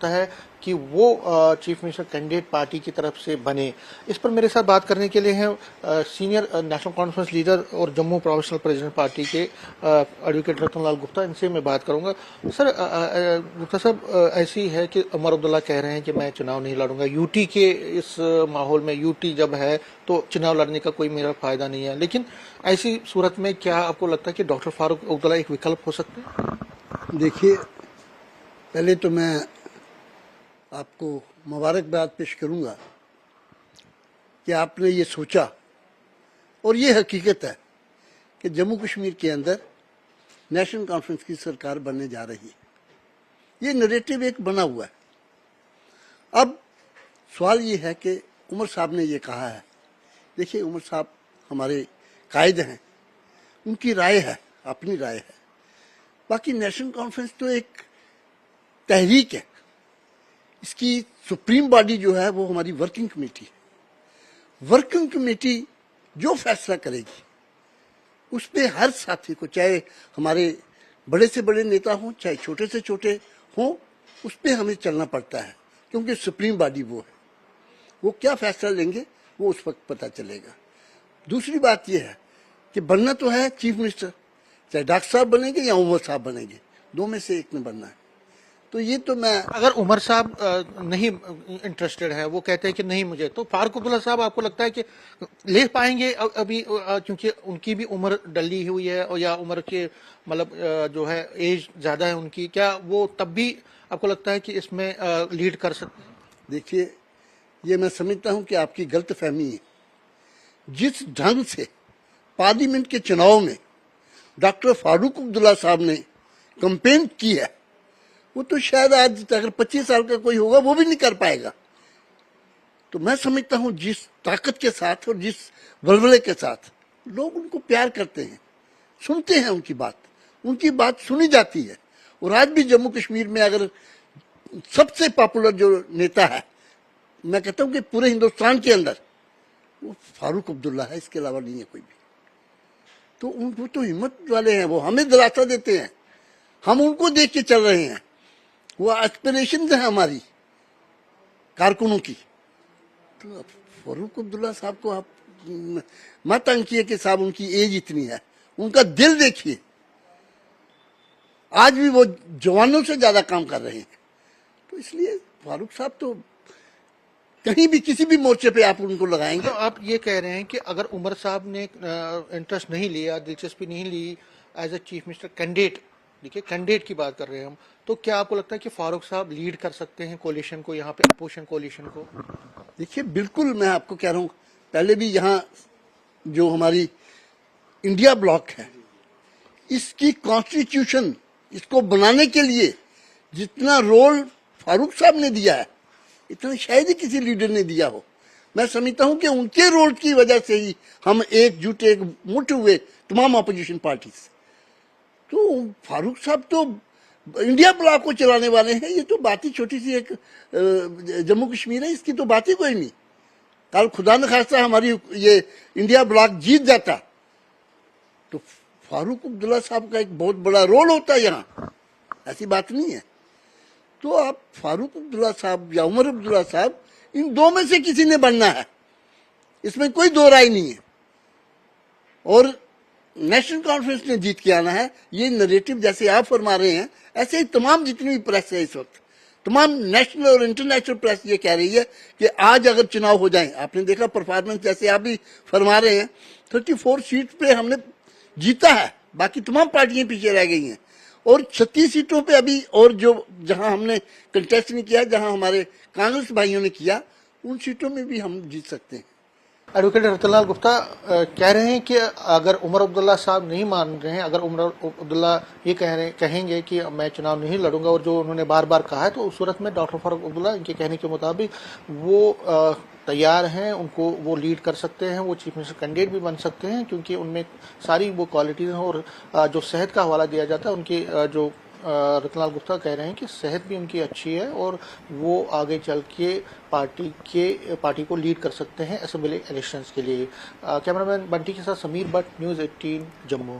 ہے کہ وہ چیف منسٹر کینڈیڈیٹ پارٹی کی طرف سے بنے. اس پر میرے ساتھ بات کرنے کے لیے ہیں سینئر نیشنل کانفرنس لیڈر اور جموں پروفیشنل پریزیڈنٹ پارٹی کے ایڈوکیٹ رتن لال گپتا. ان سے میں بات کروں گا. سر گپتا صاحب، ایسی ہے کہ عمر عبداللہ کہہ رہے ہیں کہ میں چناؤ نہیں لڑوں گا. یوٹی کے اس ماحول میں یوٹی جب ہے تو چناؤ لڑنے کا کوئی میرا فائدہ نہیں ہے، لیکن ایسی صورت میں کیا آپ کو لگتا ہے کہ ڈاکٹر فاروق عبداللہ ایک وکلپ ہو سکتے ہیں؟ دیکھیے، پہلے تو میں آپ کو مبارکباد پیش کروں گا کہ آپ نے یہ سوچا، اور یہ حقیقت ہے کہ جموں کشمیر کے اندر نیشنل کانفرنس کی سرکار بننے جا رہی ہے. یہ نریٹو ایک بنا ہوا ہے. اب سوال یہ ہے کہ عمر صاحب نے یہ کہا ہے. دیکھیے، عمر صاحب ہمارے قائد ہیں، ان کی رائے ہے، اپنی رائے ہے. باقی نیشنل کانفرنس تو ایک تحریک ہے. اس کی سپریم باڈی جو ہے وہ ہماری ورکنگ کمیٹی ہے. ورکنگ کمیٹی جو فیصلہ کرے گی اس پہ ہر ساتھی کو، چاہے ہمارے بڑے سے بڑے نیتا ہوں چاہے چھوٹے سے چھوٹے ہوں، اس پہ ہمیں چلنا پڑتا ہے، کیونکہ سپریم باڈی وہ ہے. وہ کیا فیصلہ لیں گے وہ اس وقت پتہ چلے گا. دوسری بات یہ ہے کہ بننا تو ہے چیف منسٹر، چاہے ڈاکٹر صاحب بنیں گے یا عمر صاحب بنیں گے، دو میں سے ایک نے بننا ہے. تو یہ تو میں اگر عمر صاحب نہیں انٹرسٹڈ ہے، وہ کہتے ہیں کہ نہیں مجھے، تو فاروق عبداللہ صاحب آپ کو لگتا ہے کہ لے پائیں گے ابھی، کیونکہ ان کی بھی عمر ڈلی ہوئی ہے، یا عمر کے مطلب جو ہے ایج زیادہ ہے ان کی، کیا وہ تب بھی آپ کو لگتا ہے کہ اس میں لیڈ کر سکتے ہیں؟ دیکھیے، یہ میں سمجھتا ہوں کہ آپ کی غلط فہمی ہے. جس ڈھنگ سے پارلیمنٹ کے چناؤ میں ڈاکٹر فاروق عبداللہ صاحب نے کمپین کی ہے، وہ تو شاید آج اگر 25 سال کا کوئی ہوگا وہ بھی نہیں کر پائے گا. تو میں سمجھتا ہوں جس طاقت کے ساتھ اور جس ولولے کے ساتھ لوگ ان کو پیار کرتے ہیں، سنتے ہیں ان کی بات سنی جاتی ہے. اور آج بھی جموں کشمیر میں اگر سب سے پاپولر جو نیتا ہے، میں کہتا ہوں کہ پورے ہندوستان کے اندر، وہ فاروق عبداللہ ہے، اس کے علاوہ نہیں ہے کوئی بھی. تو وہ تو ہمت والے ہیں، وہ ہمیں دلاسا دیتے ہیں، ہم ان کو دیکھ کے چل رہے ہیں. وہ ایسپریشنز ہیں ہماری کارکنوں کی. تو فاروق عبداللہ صاحب کو آپ مت تنگ کیے کہ صاحب ان کی ایج اتنی ہے. ان کا دل دیکھیے، آج بھی وہ جوانوں سے زیادہ کام کر رہے ہیں. تو اس لیے فاروق صاحب تو کہیں بھی کسی بھی مورچے پہ آپ ان کو لگائیں گے. تو آپ یہ کہہ رہے ہیں کہ اگر عمر صاحب نے انٹرسٹ نہیں لیا، دلچسپی نہیں لی as a chief minister candidate, دیکھیے کینڈیڈیٹ کی بات کر رہے ہیں ہم، تو کیا آپ کو لگتا ہے کہ فاروق صاحب لیڈ کر سکتے ہیں کولیشن کو، یہاں پہ اپوزیشن کولیشن کو؟ دیکھیے، بالکل میں آپ کو کہہ رہا ہوں، پہلے بھی یہاں جو ہماری انڈیا بلاک ہے، اس کی کانسٹیٹیوشن، اس کو بنانے کے لیے جتنا رول فاروق صاحب نے دیا ہے، اتنا شاید ہی کسی لیڈر نے دیا ہو. میں سمجھتا ہوں کہ ان کے رول کی وجہ سے ہی ہم ایک جٹ ایک مٹھ ہوئے تمام اپوزیشن پارٹیز. تو فاروق صاحب تو انڈیا بلاک کو چلانے والے ہیں. یہ تو بات ہی چھوٹی سی ایک جموں کشمیر ہے، اس کی تو بات ہی کوئی نہیں. کل خدا نخواستہ ہماری یہ انڈیا بلاک جیت جاتا تو فاروق عبداللہ صاحب کا ایک بہت بڑا رول ہوتا ہے یہاں، ایسی بات نہیں ہے. تو آپ فاروق عبداللہ صاحب یا عمر عبداللہ صاحب، ان دو میں سے کسی نے بننا ہے، اس میں کوئی دو رائے نہیں ہے. اور نیشنل کانفرنس نے جیت کے آنا ہے. یہ نریٹو جیسے آپ فرما رہے ہیں، ایسے ہی تمام جتنی بھی پریس ہے اس وقت، تمام نیشنل اور انٹرنیشنل پریس یہ کہہ رہی ہے کہ آج اگر چناؤ ہو جائیں، آپ نے دیکھا پرفارمنس جیسے آپ بھی فرما رہے ہیں، 34 سیٹ پہ ہم نے جیتا ہے، باقی تمام پارٹیاں پیچھے رہ گئی ہیں. اور 36 سیٹوں پہ ابھی، اور جو جہاں ہم نے کنٹیسٹ نہیں کیا، جہاں ہمارے کانگریس بھائیوں نے کیا، ان سیٹوں میں بھی ہم جیت سکتے ہیں. ایڈوکیٹ رتن لال گپتا کہہ رہے ہیں کہ اگر عمر عبداللہ صاحب نہیں مان رہے ہیں، اگر عمر عبداللہ یہ کہیں گے کہ میں چناؤ نہیں لڑوں گا، اور جو انہوں نے بار بار کہا ہے، تو اس صورت میں ڈاکٹر فاروق عبداللہ ان کے کہنے کے مطابق وہ تیار ہیں، ان کو وہ لیڈ کر سکتے ہیں، وہ چیف منسٹر کینڈیڈیٹ بھی بن سکتے ہیں، کیونکہ ان میں ساری وہ کوالٹیز ہیں. اور جو صحت کا حوالہ دیا جاتا ہے، ان کی جو رتن لال گپتا کہہ رہے ہیں کہ صحت بھی ان کی اچھی ہے، اور وہ آگے چل کے پارٹی کو لیڈ کر سکتے ہیں اسمبلی الیکشنز کے لیے. کیمرہ مین بنٹی کے ساتھ سمیر بٹ، نیوز 18 جموں.